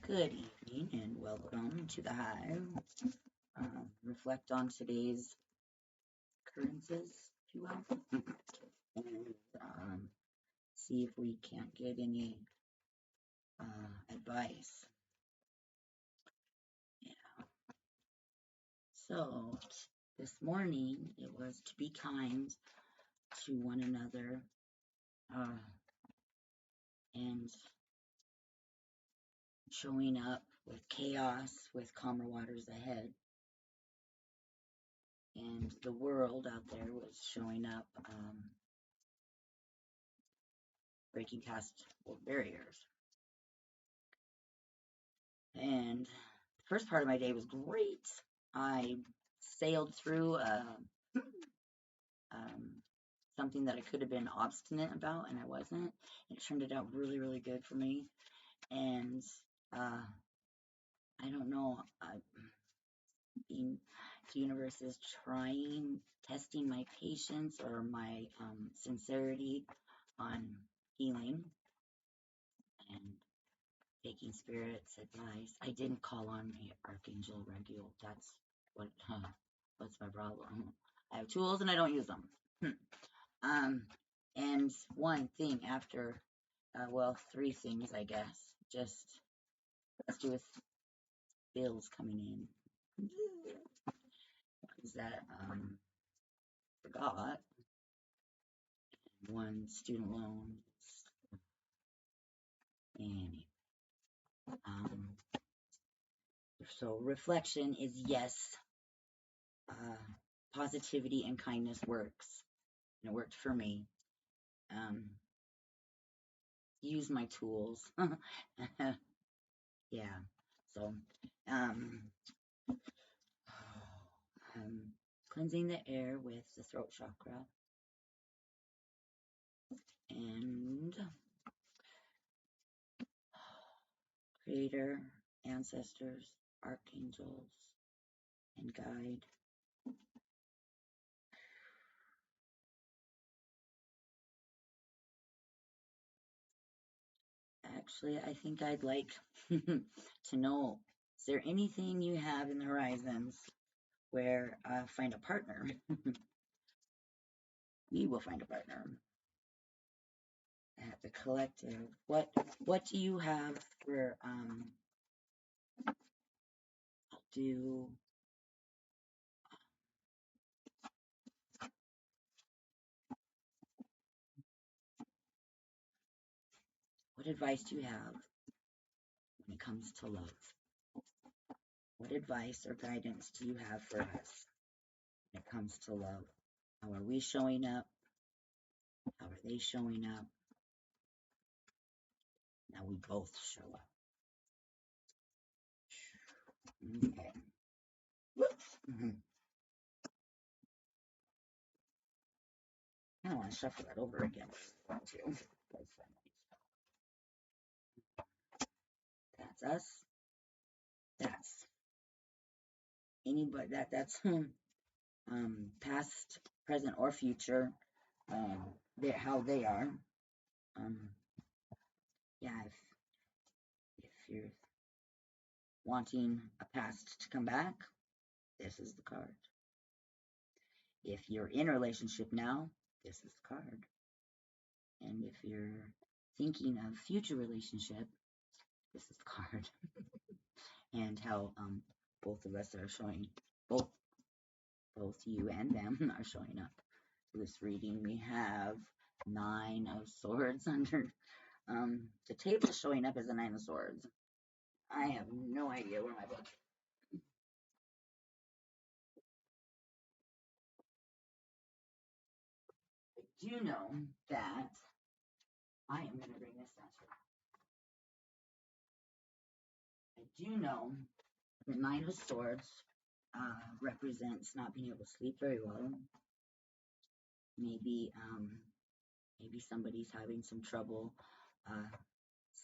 Good evening and welcome to the Hive. Reflect on today's occurrences, if you will, and see if we can't get any advice. Yeah. So, this morning it was to be kind to one another and showing up with chaos with calmer waters ahead. And the world out there was showing up, breaking past barriers. And the first part of my day was great. I sailed through something that I could have been obstinate about, and I wasn't. It turned it out really, really good for me. And I don't know, the universe is testing my patience or my sincerity on healing and taking spirit's advice. I didn't call on my Archangel Regular. That's what's my problem. I have tools and I don't use them. And one thing after, well, three things, I guess. Just let's do with bills coming in. Is that forgot one student loan. Anyway, so reflection is yes. Positivity and kindness works. And it worked for me. Use my tools. Yeah. So, cleansing the air with the throat chakra. And Creator, ancestors, archangels, and guide. Actually, I think I'd like to know, is there anything you have in the horizons where find a partner? We will find a partner. At the collective, what do you have for what advice do you have when it comes to love? What advice or guidance do you have for us when it comes to love? How are we showing up? How are they showing up? Now we both show up. Okay. I don't want to shuffle that over again. That's us. That's anybody. That's past, present, or future. How they are. Yeah. If you're wanting a past to come back, this is the card. If you're in a relationship now, this is the card. And if you're thinking of future relationship, this is the card. And how both of us are showing, both you and them are showing up. This reading, we have 9 of Swords under the table showing up as a 9 of Swords. I have no idea where my book. I do know that I am going to bring this down. I do know the 9 of Swords represents not being able to sleep very well. Maybe somebody's having some trouble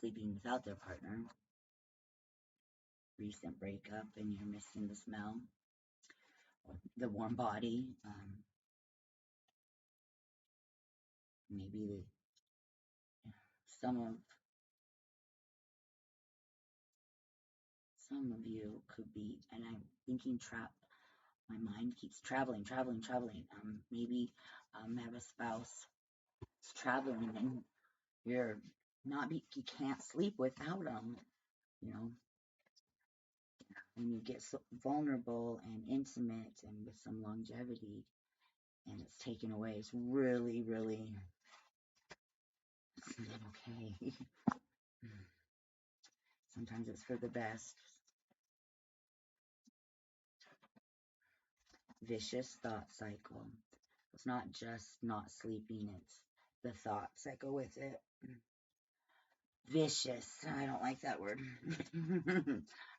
sleeping without their partner. Recent breakup and you're missing the smell or the warm body. Maybe some of some of you could be, and I'm thinking my mind keeps traveling. Maybe have a spouse that's traveling and you're not, you can't sleep without them, you know, when you get so vulnerable and intimate and with some longevity and it's taken away, it's really, really, it's not okay. Sometimes it's for the best. Vicious thought cycle. It's not just not sleeping, it's the thoughts that go with it. Vicious. I don't like that word.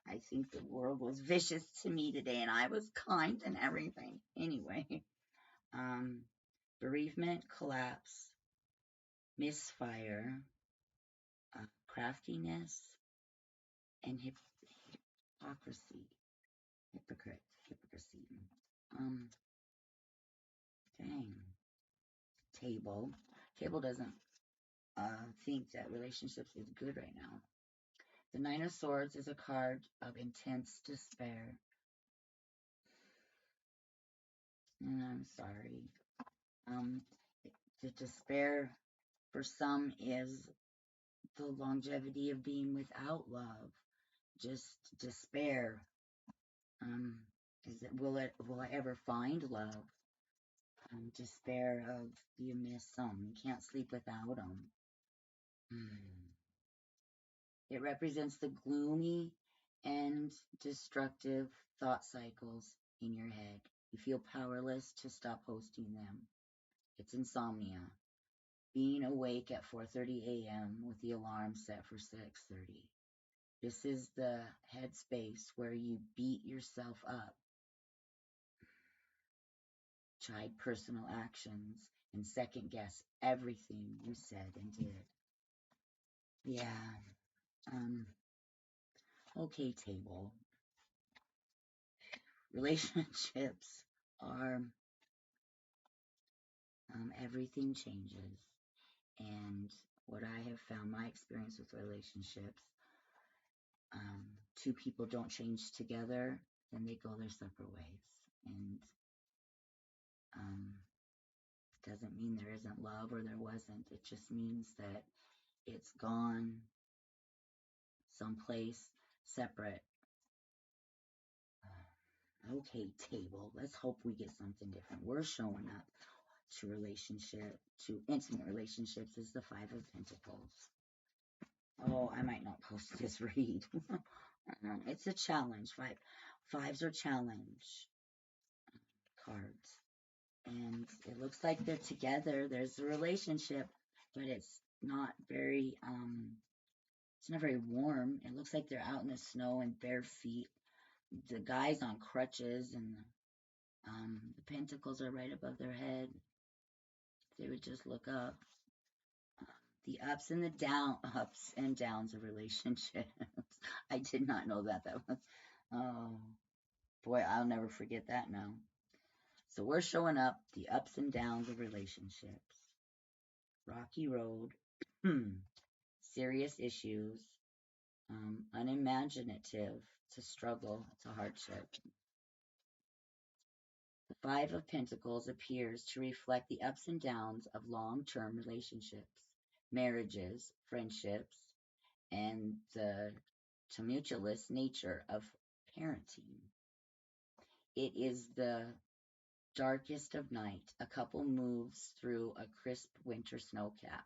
I think the world was vicious to me today and I was kind and everything. Anyway, bereavement, collapse, misfire, craftiness, and hypocrisy. Hypocrisy. Dang. Table. Table doesn't think that relationships is good right now. The Nine of Swords is a card of intense despair. And I'm sorry. The despair for some is the longevity of being without love. Just despair. Will I ever find love? Despair of you miss some. You can't sleep without them. It represents the gloomy and destructive thought cycles in your head. You feel powerless to stop hosting them. It's insomnia. Being awake at 4:30 a.m. with the alarm set for 6:30. This is the headspace where you beat yourself up, chide personal actions, and second guess everything you said and did. Yeah. Okay, table. Relationships are everything changes. And what I have found, my experience with relationships, two people don't change together, then they go their separate ways. And doesn't mean there isn't love or there wasn't. It just means that it's gone someplace separate. Okay, table. Let's hope we get something different. We're showing up to intimate relationships is the Five of Pentacles. Oh, I might not post this read. It's a challenge. Fives are challenge cards. And it looks like they're together. There's a relationship, but it's not very warm. It looks like they're out in the snow and bare feet. The guy's on crutches and the pentacles are right above their head. If they would just look up. The ups and downs of relationships. I did not know that. That was, oh boy, I'll never forget that now. So we're showing up the ups and downs of relationships. Rocky road, serious issues, unimaginative, it's a struggle, it's a hardship. The Five of Pentacles appears to reflect the ups and downs of long-term relationships, marriages, friendships, and the tumultuous nature of parenting. It is the darkest of night. A couple moves through a crisp winter snowcap.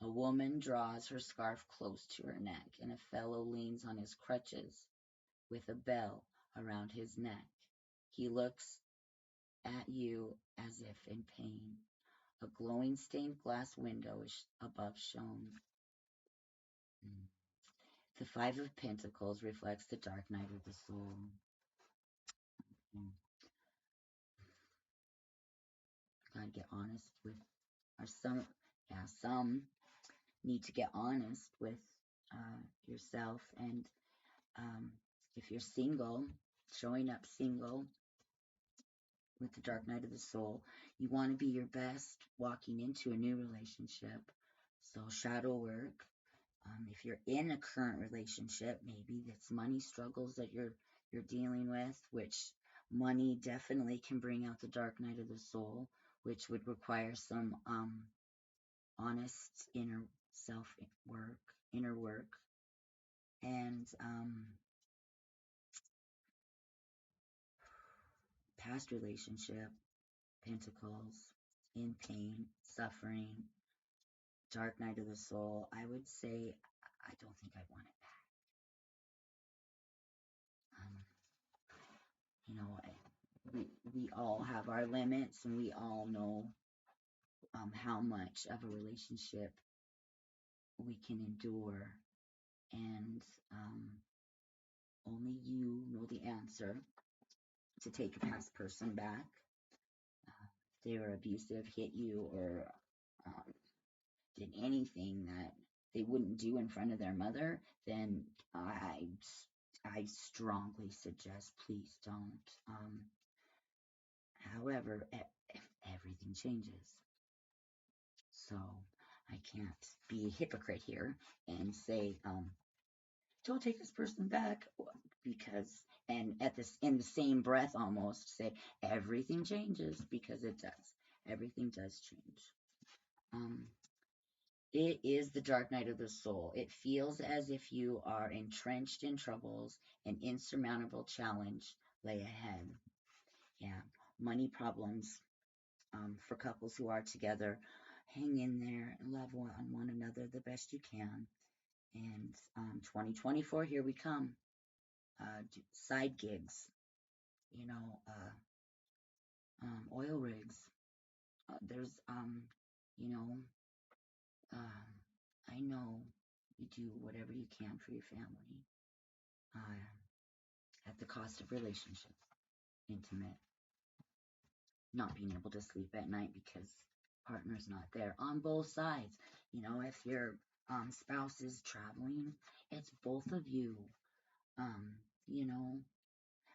A woman draws her scarf close to her neck, and a fellow leans on his crutches with a bell around his neck. He looks at you as if in pain. A glowing stained glass window is above shown. The Five of Pentacles reflects the dark night of the soul. Gotta get honest with some need to get honest with yourself. And if you're single, showing up single with the dark night of the soul, you want to be your best walking into a new relationship. So shadow work, If you're in a current relationship, maybe it's money struggles that you're dealing with, which money definitely can bring out the dark night of the soul, which would require some honest inner work, and past relationship, pentacles, in pain, suffering, dark night of the soul. I would say I don't think I want it back. You know, we all have our limits, and we all know how much of a relationship we can endure, and only you know the answer to take a past person back. If they were abusive, hit you, or um, did anything that they wouldn't do in front of their mother, then I strongly suggest please don't. However, everything changes. So I can't be a hypocrite here and say, don't take this person back, because, and at this, in the same breath almost say everything changes, because it does. Everything does change. It is the dark night of the soul. It feels as if you are entrenched in troubles, an insurmountable challenge lay ahead. Yeah, money problems, for couples who are together. Hang in there and love one another the best you can. And 2024, here we come. Side gigs, you know, oil rigs. There's, you know, I know you do whatever you can for your family, at the cost of relationships, intimate, not being able to sleep at night because partner's not there on both sides. You know, if your spouse is traveling, it's both of you. Um, you know,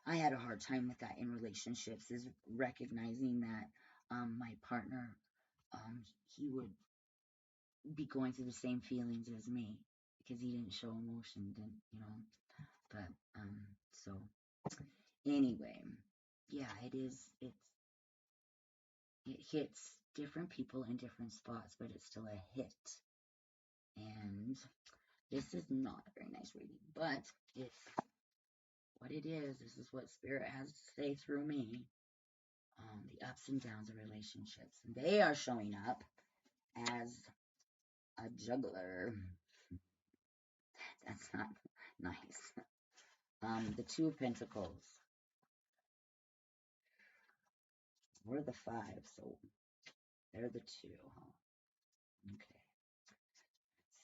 I had a hard time with that in relationships, is recognizing that my partner, he would be going through the same feelings as me because he didn't show emotion, didn't, you know. But so anyway, yeah, it hits different people in different spots, but it's still a hit. And this is not a very nice reading, but it's what it is. This is what Spirit has to say through me. The ups and downs of relationships. And they are showing up as a juggler. That's not nice. The Two of Pentacles. We're the five, so they're the two, huh? Okay.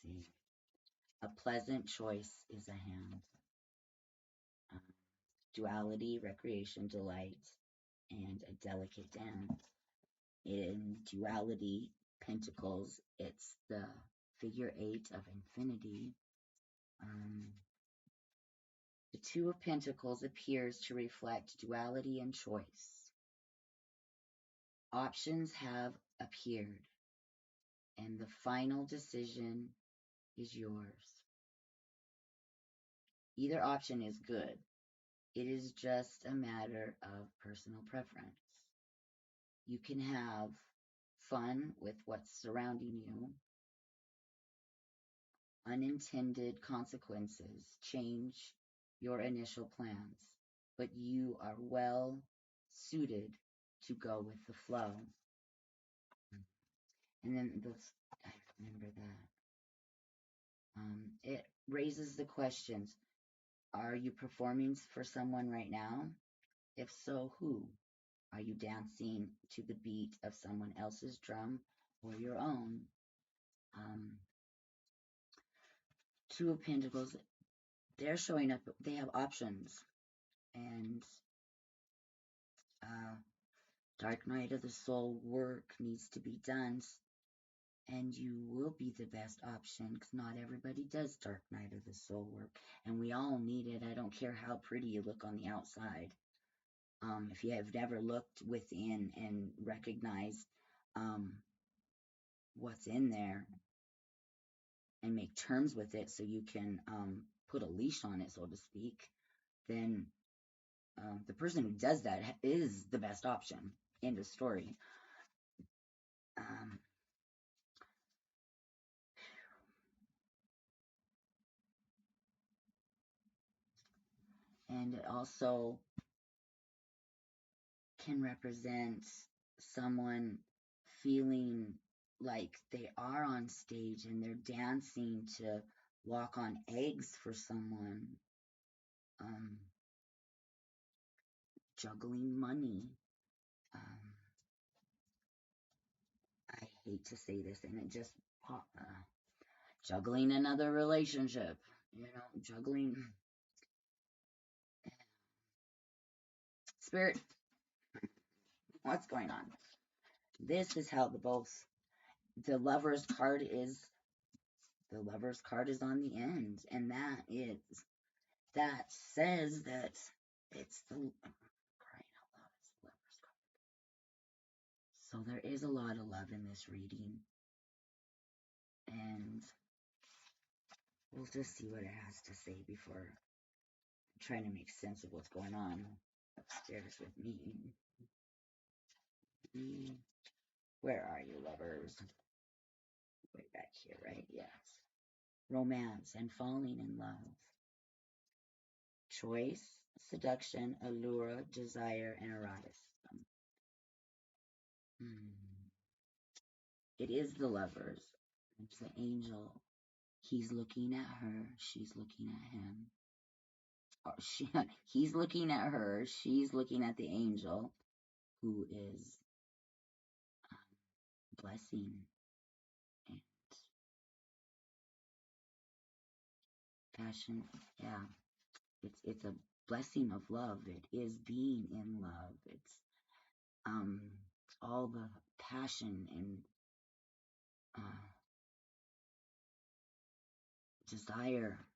Let's see. A pleasant choice is a hand. Um, Duality, recreation, delight, and a delicate dance. In duality, pentacles, it's the figure 8 of infinity. The Two of Pentacles appears to reflect duality and choice. Options have appeared, and the final decision is yours. Either option is good. It is just a matter of personal preference. You can have fun with what's surrounding you. Unintended consequences change your initial plans, but you are well suited to go with the flow. And then I remember that. It raises the questions. Are you performing for someone right now? If so, who? Are you dancing to the beat of someone else's drum or your own? Two of Pentacles, they're showing up. They have options. And dark night of the soul work needs to be done. And you will be the best option, because not everybody does dark night of the soul work. And we all need it. I don't care how pretty you look on the outside. If you have never looked within and recognized what's in there, and make terms with it so you can put a leash on it, so to speak, then the person who does that is the best option. End of story. And it also can represent someone feeling like they are on stage and they're dancing to walk on eggs for someone, juggling money. I hate to say this, and it just juggling another relationship, juggling. Spirit, what's going on? This is how the Lover's card is on the end, and that says that it's the crying out loud, it's the Lover's card. So there is a lot of love in this reading, and we'll just see what it has to say before trying to make sense of what's going on upstairs with me. Where are you, lovers? Way back here, right? Yes. Romance and falling in love. Choice, seduction, allure, desire, and eroticism. It is the lovers. It's the angel. He's looking at her. She's looking at him. He's looking at her. She's looking at the angel, who is blessing and passion. Yeah, it's a blessing of love. It is being in love. It's all the passion and desire.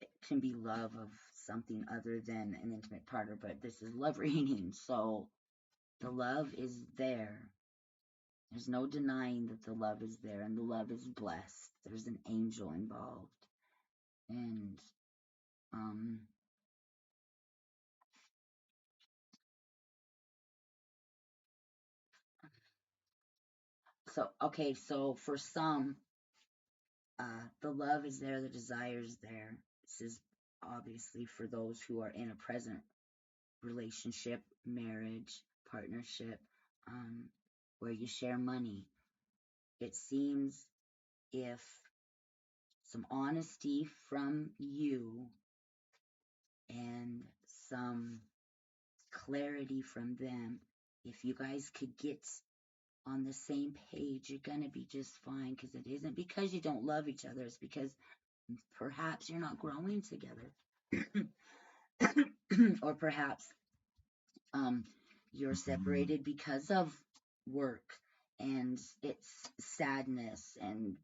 It can be love of something other than an intimate partner, but this is love reading, so the love is there. There's no denying that the love is there, and the love is blessed. There's an angel involved, and so for some, the love is there, the desire is there. This is obviously for those who are in a present relationship, marriage, partnership, where you share money. It seems if some honesty from you and some clarity from them, if you guys could get on the same page, you're going to be just fine, because it isn't because you don't love each other. It's because perhaps you're not growing together. Or perhaps you're separated because of work, and it's sadness, and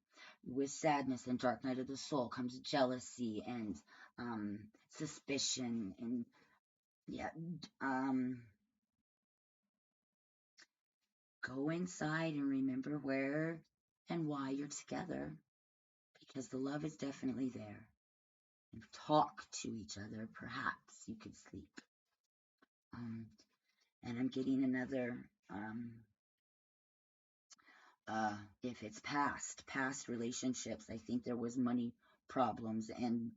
with sadness and dark night of the soul comes jealousy and suspicion, and go inside and remember where and why you're together, because the love is definitely there. And talk to each other. Perhaps you could sleep. And I'm getting another, if it's past relationships, I think there was money problems, and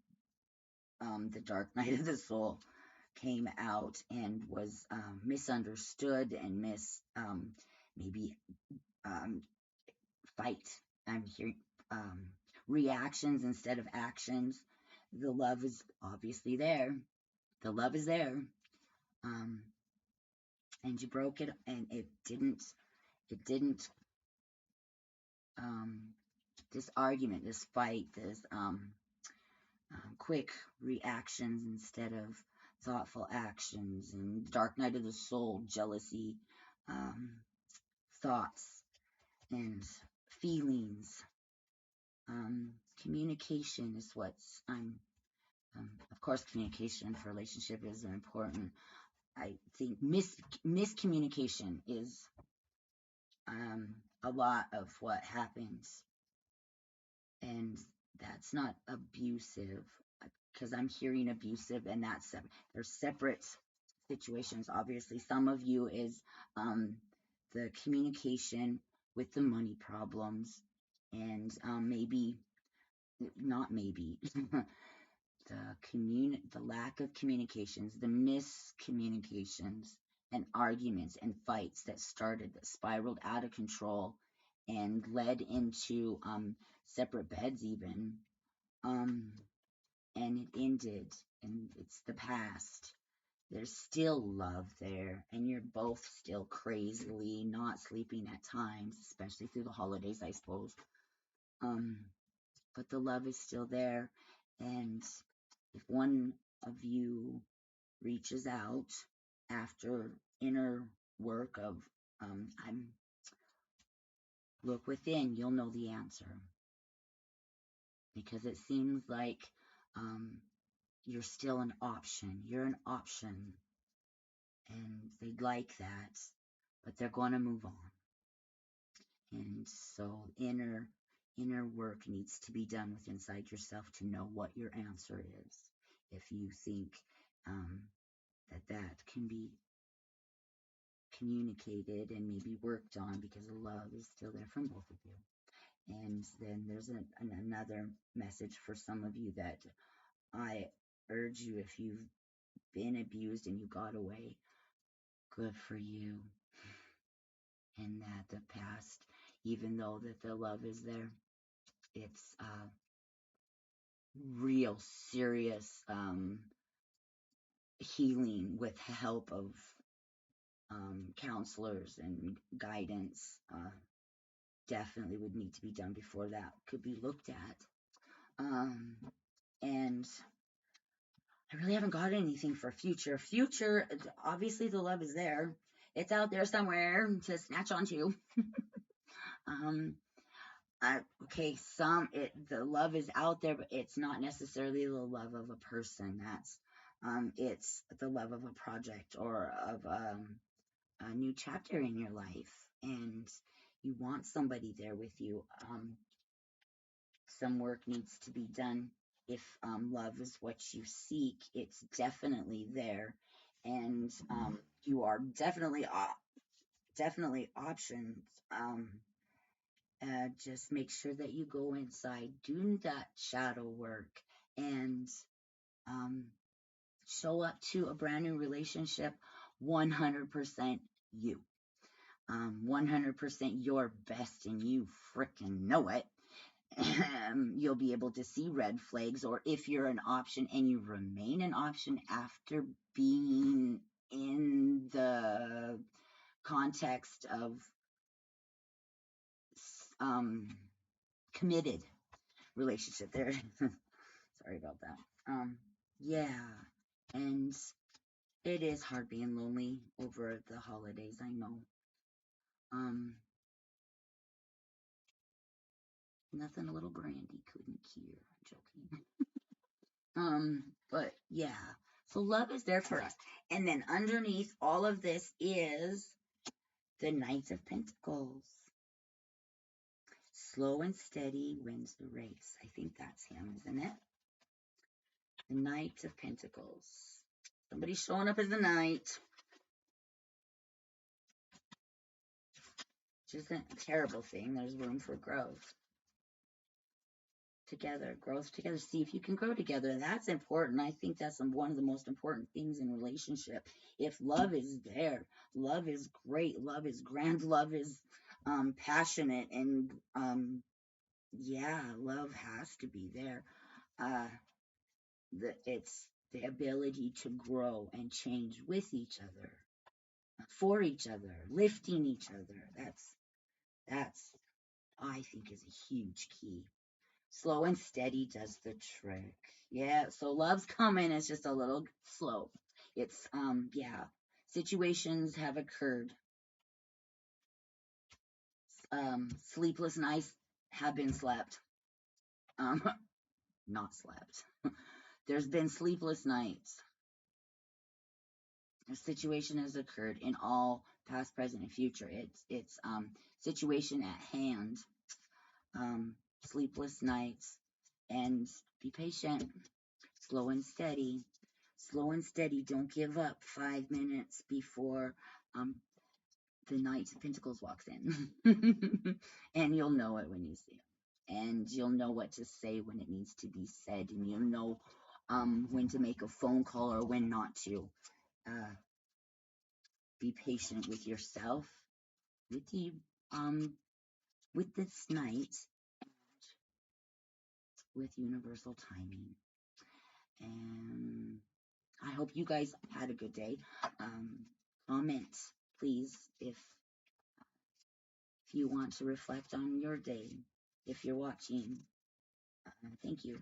the dark night of the soul came out and was misunderstood and maybe fight. I'm hearing reactions instead of actions. The love is obviously there. The love is there. And you broke it, and it didn't this argument, this fight, this quick reactions instead of thoughtful actions, and dark night of the soul, jealousy, thoughts and feelings. Communication is what's of course, communication for relationship is important. I think miscommunication is a lot of what happens And that's not abusive, because I'm hearing abusive, and they're separate situations. Obviously, some of you is um, the communication with the money problems, and maybe not maybe the lack of communications, the miscommunications and arguments and fights that spiraled out of control and led into separate beds even. Um, and it ended, and it's the past. There's still love there, and you're both still crazily not sleeping at times, especially through the holidays, I suppose. Um, but the love is still there, and if one of you reaches out after inner work of I'm look within, you'll know the answer, because it seems like um, you're still an option. You're an option, and they'd like that, but they're going to move on. And so inner work needs to be done with inside yourself to know what your answer is. If you think um, that can be communicated and maybe worked on, because the love is still there from both of you. And then there's another message for some of you that I urge you, if you've been abused and you got away, good for you. And that the past, even though that the love is there, it's real serious healing with help of counselors and guidance. Definitely would need to be done before that could be looked at. And I really haven't got anything for future. Future, obviously the love is there. It's out there somewhere to snatch onto. um, okay, the love is out there, but it's not necessarily the love of a person. It's the love of a project or of a new chapter in your life, and you want somebody there with you. Some work needs to be done. If love is what you seek, it's definitely there, and you are definitely options. Just make sure that you go inside, do that shadow work, and um, show up to a brand new relationship 100% you. 100% your best, and you freaking know it. You'll be able to see red flags, or if you're an option and you remain an option after being in the context of committed relationship there. Sorry about that. Yeah, and it is hard being lonely over the holidays, I know. Nothing a little brandy couldn't cure. I'm joking. But yeah. So love is there for us. And then underneath all of this is the Knight of Pentacles. Slow and steady wins the race. I think that's him, isn't it? The Knight of Pentacles. Somebody's showing up as a knight. Which isn't a terrible thing. There's room for growth. Growth together. See if you can grow together. That's important. I think that's one of the most important things in relationship. If love is there, love is great, love is grand, love is passionate, and yeah, love has to be there. It's the ability to grow and change with each other, for each other, lifting each other. That's I think is a huge key. Slow and steady does the trick. Yeah, so love's coming. It's just a little slow. It's yeah. Situations have occurred. Sleepless nights have been slept. Um, not slept. There's been sleepless nights. A situation has occurred in all past, present, and future. It's situation at hand. sleepless nights, and be patient. Slow and steady. Slow and steady. Don't give up 5 minutes before the Knight of Pentacles walks in. And you'll know it when you see it. And you'll know what to say when it needs to be said. And you'll know when to make a phone call or when not to. Be patient with yourself, with this night, with universal timing. And I hope you guys had a good day. Comment, please, if you want to reflect on your day, if you're watching. Thank you.